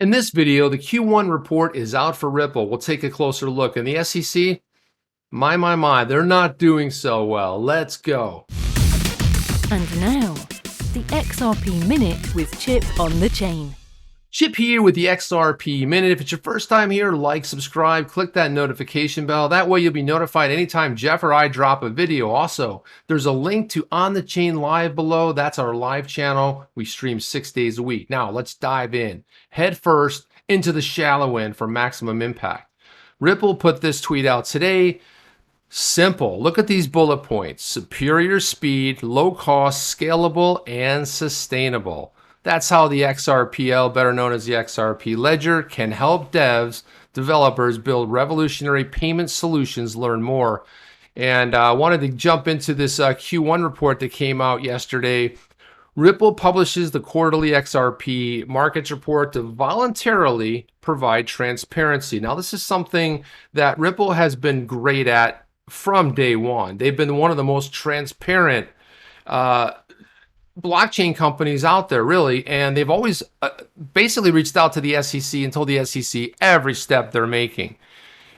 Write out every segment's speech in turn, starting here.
In this video, the Q1 report is out for Ripple. We'll take a closer look. And the SEC, my, they're not doing so well. Let's go. And now, the XRP Minute with Chip on the chain. Chip here with the XRP Minute. If it's your first time here, like, subscribe, click that notification bell. That way you'll be notified anytime Jeff or I drop a video. Also, there's a link to On the Chain Live below. That's our live channel. We stream 6 days a week. Now, let's dive in. Head first into the shallow end for maximum impact. Ripple put this tweet out today. Simple. Look at these bullet points. Superior speed, low cost, scalable, and sustainable. That's how the XRPL, better known as the XRP Ledger, can help devs, developers build revolutionary payment solutions. Learn more. And I wanted to jump into this Q1 report that came out yesterday. Ripple publishes the quarterly XRP markets report to voluntarily provide transparency. Now, this is something that Ripple has been great at from day one. They've been one of the most transparent blockchain companies out there, really, and they've always basically reached out to the SEC and told the SEC every step they're making.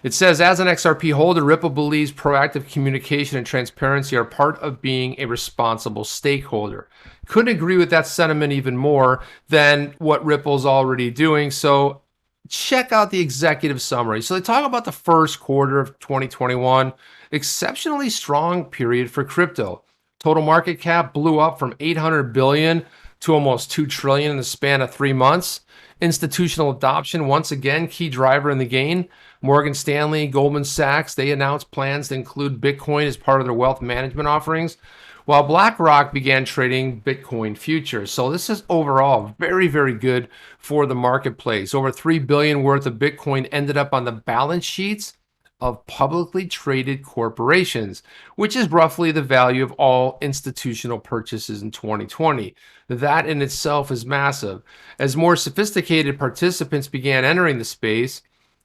It says, as an XRP holder, Ripple believes proactive communication and transparency are part of being a responsible stakeholder. Couldn't agree with that sentiment even more than what Ripple's already doing. So check out the executive summary. So they talk about the first quarter of 2021, exceptionally strong period for crypto. Total market cap blew up from 800 billion to almost 2 trillion in the span of 3 months. Institutional adoption, once again, key driver in the gain. Morgan Stanley, Goldman Sachs, they announced plans to include Bitcoin as part of their wealth management offerings, while BlackRock began trading Bitcoin futures. So this is overall very, very good for the marketplace. Over 3 billion worth of Bitcoin ended up on the balance sheets of publicly traded corporations, which is roughly the value of all institutional purchases in 2020. That in itself is massive. As more sophisticated participants began entering the space,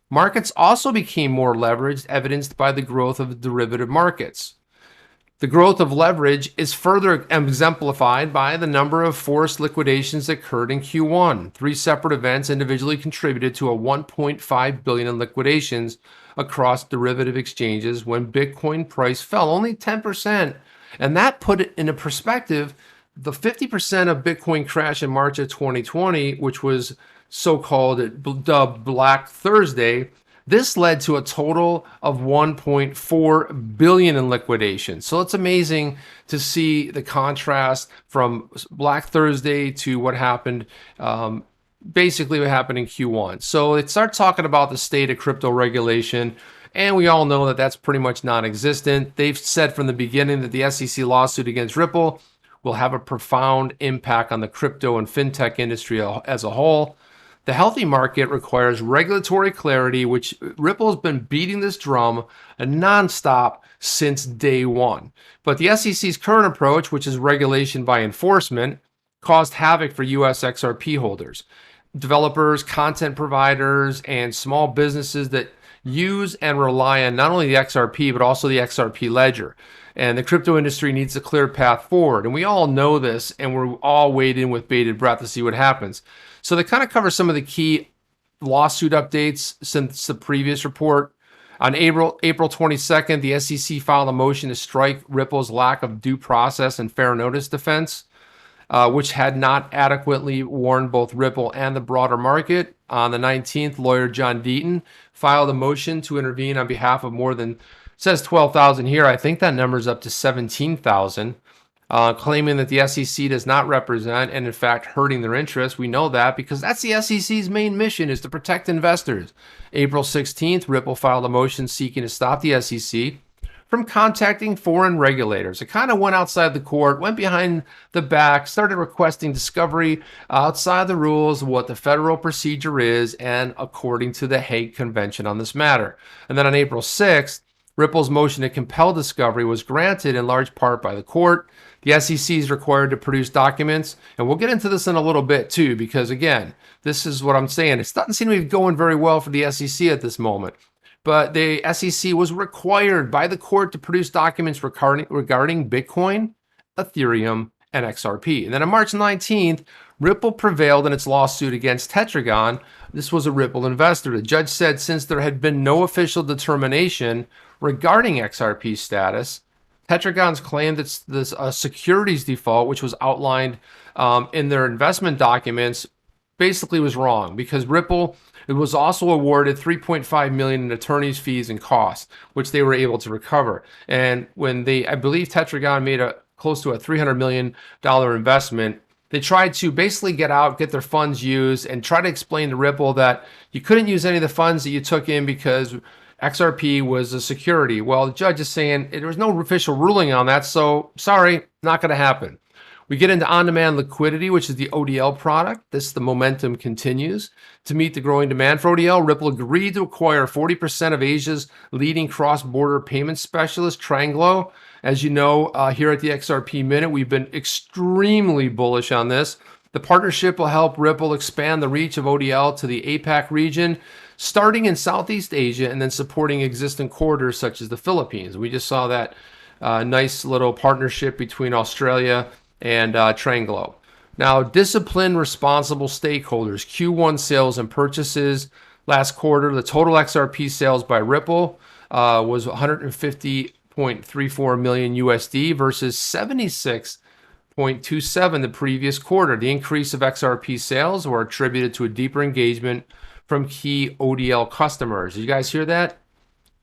markets also became more leveraged, evidenced by the growth of the derivative markets. The growth of leverage is further exemplified by the number of forced liquidations that occurred in Q1. 3 separate events individually contributed to a 1.5 billion in liquidations across derivative exchanges when Bitcoin price fell only 10%. And that put it into perspective. The 50% of Bitcoin crash in March of 2020, which was so-called dubbed Black Thursday, this led to a total of 1.4 billion in liquidation. So it's amazing to see the contrast from Black Thursday to what happened, basically what happened in Q1. So it starts talking about the state of crypto regulation, and we all know that that's pretty much non-existent. They've said from the beginning that the SEC lawsuit against Ripple will have a profound impact on the crypto and fintech industry as a whole. The healthy market requires regulatory clarity, which Ripple's been beating this drum nonstop since day one. But the SEC's current approach, which is regulation by enforcement, caused havoc for US XRP holders, developers, content providers, and small businesses that use and rely on not only the XRP, but also the XRP Ledger. And the crypto industry needs a clear path forward. And we all know this, and we're all waiting with bated breath to see what happens. So they kind of cover some of the key lawsuit updates since the previous report. On April 22nd, the SEC filed a motion to strike Ripple's lack of due process and fair notice defense, which had not adequately warned both Ripple and the broader market. On the 19th, lawyer John Deaton filed a motion to intervene on behalf of more than, says 12,000 here. I think that number is up to 17,000. Claiming that the SEC does not represent and in fact hurting their interests. We know that because that's the SEC's main mission, is to protect investors. April 16th, Ripple filed a motion seeking to stop the SEC from contacting foreign regulators. It kind of went outside the court, went behind the back, started requesting discovery outside the rules of what the federal procedure is and according to the Hague Convention on this matter. And then on April 6th, Ripple's motion to compel discovery was granted in large part by the court. The SEC is required to produce documents, and we'll get into this in a little bit too, because again, this is what I'm saying. It doesn't seem to be going very well for the SEC at this moment. But the SEC was required by the court to produce documents regarding Bitcoin, Ethereum, and XRP. And then on March 19th, Ripple prevailed in its lawsuit against Tetragon. This was a Ripple investor. The judge said since there had been no official determination regarding XRP status, Tetragon's claim that this securities default, which was outlined in their investment documents, basically was wrong, because Ripple, it was also awarded $3.5 million in attorney's fees and costs, which they were able to recover. And when I believe Tetragon made close to a $300 million investment, they tried to basically get their funds used and try to explain to Ripple that you couldn't use any of the funds that you took in because XRP was a security. Well, the judge is saying there was no official ruling on that, so sorry, not going to happen. We get into on-demand liquidity, which is the ODL product. The momentum continues. To meet the growing demand for ODL, Ripple agreed to acquire 40% of Asia's leading cross-border payment specialist, Tranglo. As you know, here at the XRP Minute, we've been extremely bullish on this. The partnership will help Ripple expand the reach of ODL to the APAC region, starting in Southeast Asia and then supporting existing corridors such as the Philippines. We just saw that nice little partnership between Australia and Tranglo. Now, disciplined, responsible stakeholders, Q1 sales and purchases. Last quarter, the total XRP sales by Ripple was 150.34 million USD versus 76.27 the previous quarter. The increase of XRP sales were attributed to a deeper engagement from key ODL customers. Did you guys hear that?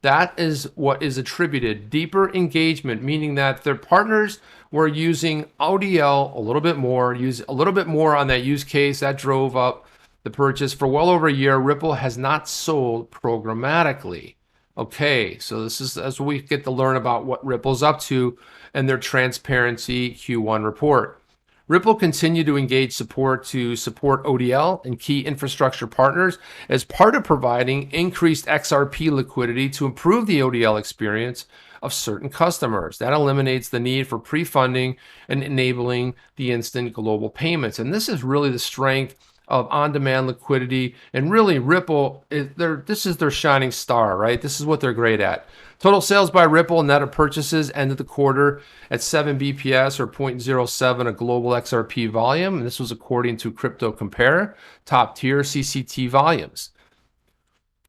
That is what is attributed. Deeper engagement, meaning that their partners were using ODL a little bit more, use a little bit more on that use case. That drove up the purchase. For well over a year, Ripple has not sold programmatically. Okay, so this is as we get to learn about what Ripple's up to and their transparency Q1 report. Ripple continued to engage support ODL and key infrastructure partners as part of providing increased XRP liquidity to improve the ODL experience of certain customers. That eliminates the need for pre-funding and enabling the instant global payments. And this is really the strength of on-demand liquidity. And really, Ripple, this is their shining star, right? This is what they're great at. Total sales by Ripple net of purchases ended the quarter at 7 BPS or 0.07 of global XRP volume. And this was according to Crypto Compare, top tier CCT volumes.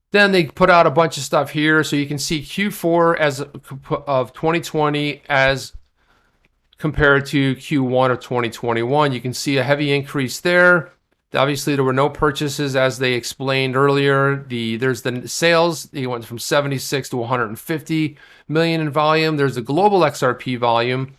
Then they put out a bunch of stuff here. So you can see Q4 of 2020 as compared to Q1 of 2021. You can see a heavy increase there. Obviously, there were no purchases, as they explained earlier. There's the sales. They went from 76 to 150 million in volume. There's the global XRP volume.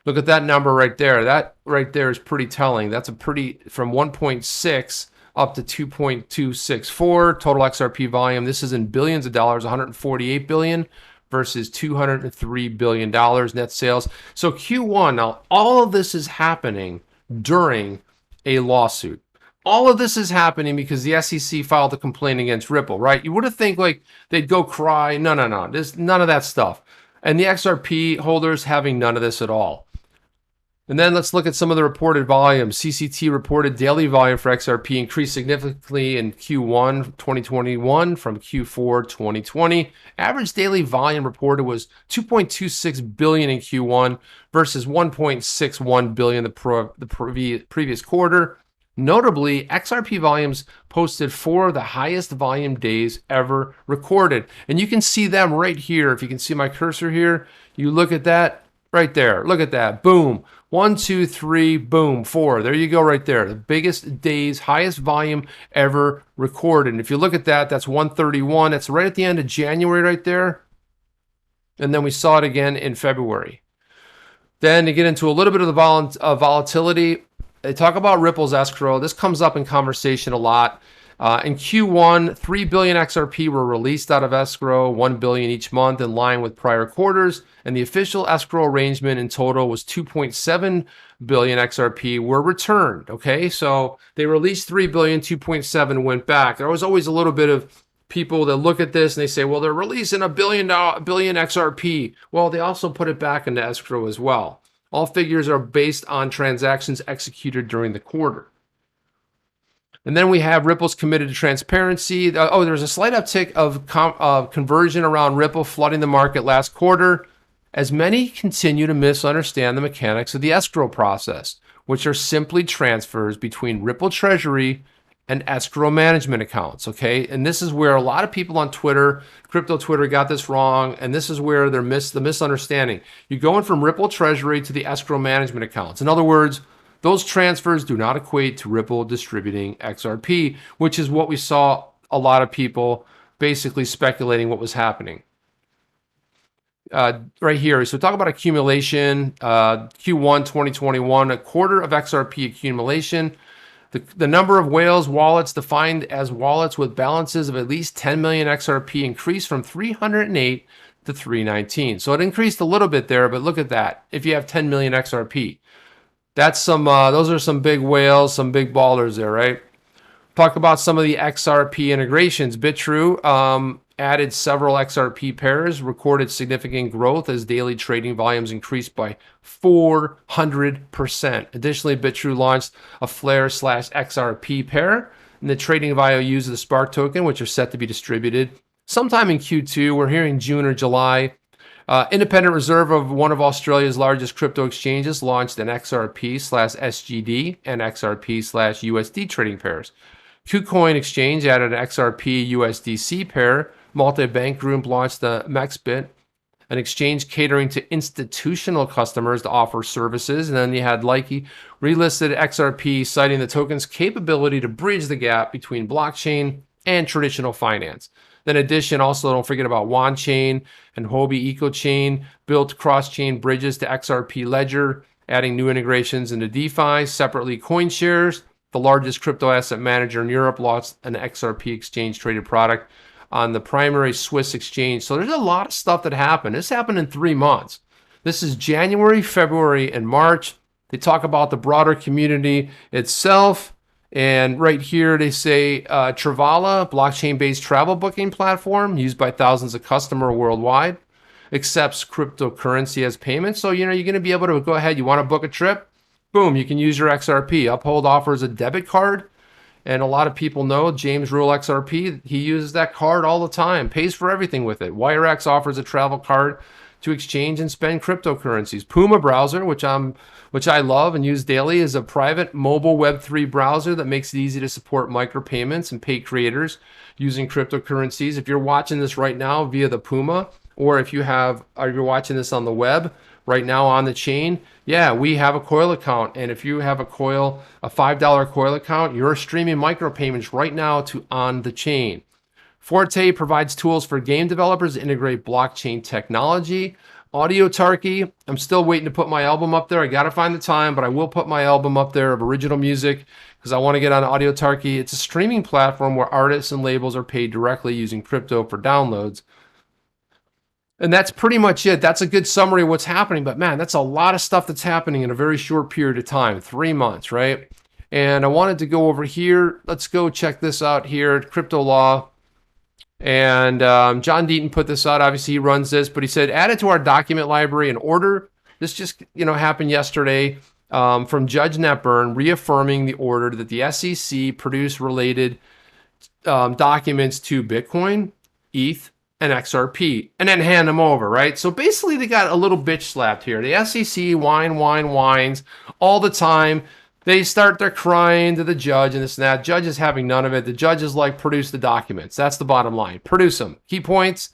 Look at that number right there. That right there is pretty telling. That's from 1.6 up to 2.264 total XRP volume. This is in billions of dollars, 148 billion versus $203 billion net sales. So Q1, now all of this is happening during a lawsuit. All of this is happening because the SEC filed a complaint against Ripple, right? You would have think like they'd go cry. No. There's none of that stuff. And the XRP holders having none of this at all. And then let's look at some of the reported volumes. CCT reported daily volume for XRP increased significantly in Q1 2021 from Q4 2020. Average daily volume reported was 2.26 billion in Q1 versus 1.61 billion the previous quarter. Notably, XRP volumes posted 4 of the highest volume days ever recorded. And you can see them right here. If you can see my cursor here, you look at that right there. Look at that. Boom. 1, 2, 3, boom, 4. There you go right there. The biggest days, highest volume ever recorded. And if you look at that, that's 131. That's right at the end of January right there. And then we saw it again in February. Then to get into a little bit of the volatility, they talk about Ripple's escrow. This comes up in conversation a lot. In Q1, 3 billion XRP were released out of escrow, 1 billion each month in line with prior quarters. And the official escrow arrangement in total was 2.7 billion XRP were returned. Okay, so they released 3 billion, 2.7 went back. There was always a little bit of people that look at this and they say, well, they're releasing a billion XRP. Well, they also put it back into escrow as well. All figures are based on transactions executed during the quarter. And then we have Ripple's committed to transparency. There's a slight uptick of conversion around Ripple flooding the market last quarter, as many continue to misunderstand the mechanics of the escrow process. which are simply transfers between Ripple Treasury and escrow management accounts, okay? And this is where a lot of people on Twitter, crypto Twitter, got this wrong, and this is where the misunderstanding. You're going from Ripple Treasury to the escrow management accounts. In other words, those transfers do not equate to Ripple distributing XRP, which is what we saw a lot of people basically speculating what was happening. Right here, so talk about accumulation, Q1 2021, a quarter of XRP accumulation. The number of whales wallets defined as wallets with balances of at least 10 million XRP increased from 308 to 319. So it increased a little bit there, but look at that. If you have 10 million XRP, that's some, those are some big whales, some big ballers there, right? Talk about some of the XRP integrations. Bitrue added several XRP pairs, recorded significant growth as daily trading volumes increased by 400%. Additionally, Bitrue launched a Flare/XRP pair, and the trading value uses the Spark token, which are set to be distributed sometime in Q2. We're hearing June or July. Independent Reserve of one of Australia's largest crypto exchanges launched an XRP/SGD and XRP/USD trading pairs. KuCoin Exchange added an XRP USDC pair. Multi-Bank Group launched the MexBit, an exchange catering to institutional customers to offer services. And then you had Likey relisted XRP, citing the token's capability to bridge the gap between blockchain and traditional finance. Then in addition, also don't forget about WanChain and Huobi EcoChain built cross-chain bridges to XRP Ledger, adding new integrations into DeFi. Separately, CoinShares, the largest crypto asset manager in Europe, launched an XRP exchange-traded product on the primary Swiss exchange. So there's a lot of stuff that happened. This happened in 3 months. This is January, February, and March. They talk about the broader community itself. And right here, they say Travala, blockchain-based travel booking platform used by thousands of customers worldwide, accepts cryptocurrency as payment. So, you're going to be able to go ahead. You want to book a trip? Boom, you can use your XRP. Uphold offers a debit card. And a lot of people know James Rule XRP. He uses that card all the time, pays for everything with it. WireX offers a travel card to exchange and spend cryptocurrencies. Puma browser, which I love and use daily, is a private mobile Web3 browser that makes it easy to support micropayments and pay creators using cryptocurrencies. If you're watching this right now via the Puma, or if you're watching this on the web right now on the chain, yeah, we have a Coil account. And if you have a Coil, a $5 Coil account, you're streaming micropayments right now to on the chain. Forte provides tools for game developers to integrate blockchain technology. Audiotarchy, I'm still waiting to put my album up there. I got to find the time, but I will put my album up there of original music because I want to get on Audiotarchy. It's a streaming platform where artists and labels are paid directly using crypto for downloads. And that's pretty much it. That's a good summary of what's happening. But man, that's a lot of stuff that's happening in a very short period of time, 3 months, right? And I wanted to go over here. Let's go check this out here, Crypto Law. And John Deaton put this out. Obviously, he runs this, but he said, add it to our document library in order. This just happened yesterday from Judge Netburn, reaffirming the order that the SEC produce related documents to Bitcoin, ETH, and XRP, and then hand them over, right? So basically, they got a little bitch slapped here. The SEC whines all the time. They start their crying to the judge and this and that. Judge is having none of it. The judge is like, produce the documents. That's the bottom line. Produce them. Key points.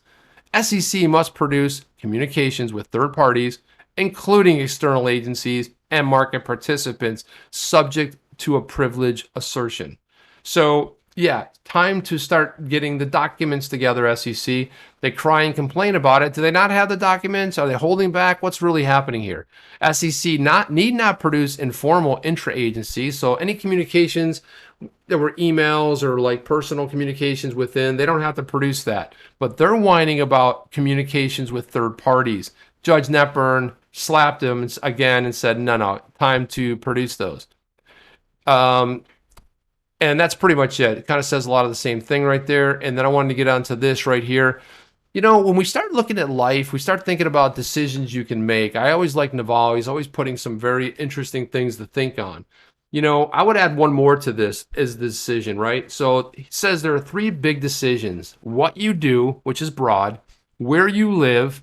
SEC must produce communications with third parties, including external agencies and market participants, subject to a privilege assertion. So, yeah, time to start getting the documents together, SEC. They cry and complain about it. Do they not have the documents? Are they holding back? What's really happening here? SEC need not produce informal intra-agency. So any communications that were emails or like personal communications within, they don't have to produce that. But they're whining about communications with third parties. Judge Netburn slapped him again and said, no, time to produce those. And that's pretty much it. It kind of says a lot of the same thing right there. And then I wanted to get onto this right here. When we start looking at life, we start thinking about decisions you can make. I always like Naval. He's always putting some very interesting things to think on. I would add one more to this is the decision, right? So he says there are 3 big decisions. What you do, which is broad, where you live,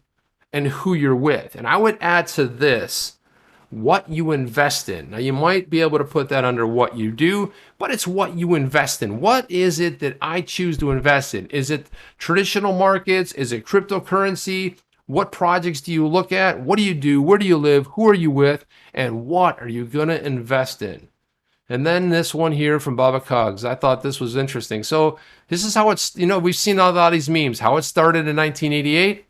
and who you're with. And I would add to this what you invest in. Now, you might be able to put that under what you do, but it's what you invest in. What is it that I choose to invest in? Is it traditional markets? Is it cryptocurrency? What projects do you look at? What do you do? Where do you live? Who are you with? And what are you going to invest in? And then this one here from Baba Cogs. I thought this was interesting. So this is how it's, we've seen a lot of these memes, how it started in 1988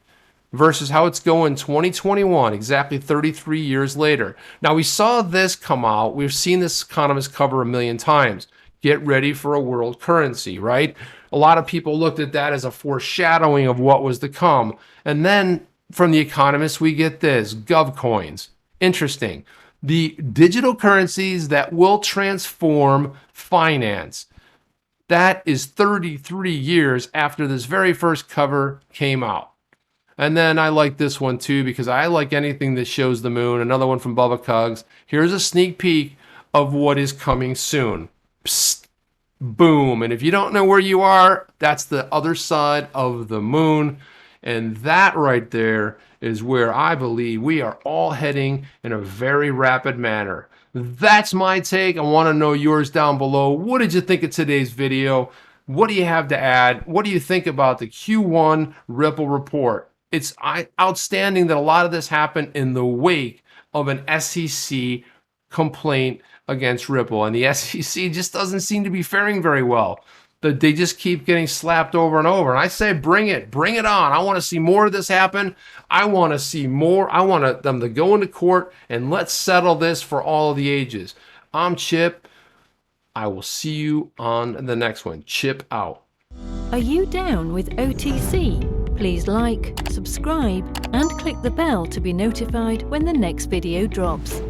versus how it's going 2021, exactly 33 years later. Now, we saw this come out. We've seen this economist cover a million times. Get ready for a world currency, right? A lot of people looked at that as a foreshadowing of what was to come. And then from the economists, we get this, GovCoins. Interesting. The digital currencies that will transform finance. That is 33 years after this very first cover came out. And then I like this one too, because I like anything that shows the moon. Another one from Bubba Cogs. Here's a sneak peek of what is coming soon. Psst, boom. And if you don't know where you are, that's the other side of the moon. And that right there is where I believe we are all heading in a very rapid manner. That's my take. I want to know yours down below. What did you think of today's video? What do you have to add? What do you think about the Q1 Ripple report? It's outstanding that a lot of this happened in the wake of an SEC complaint against Ripple. And the SEC just doesn't seem to be faring very well. They just keep getting slapped over and over. And I say, bring it on. I want to see more of this happen. I want to see more. I want them to go into court and let's settle this for all of the ages. I'm Chip. I will see you on the next one. Chip out. Are you down with OTC? Please like, subscribe, and click the bell to be notified when the next video drops.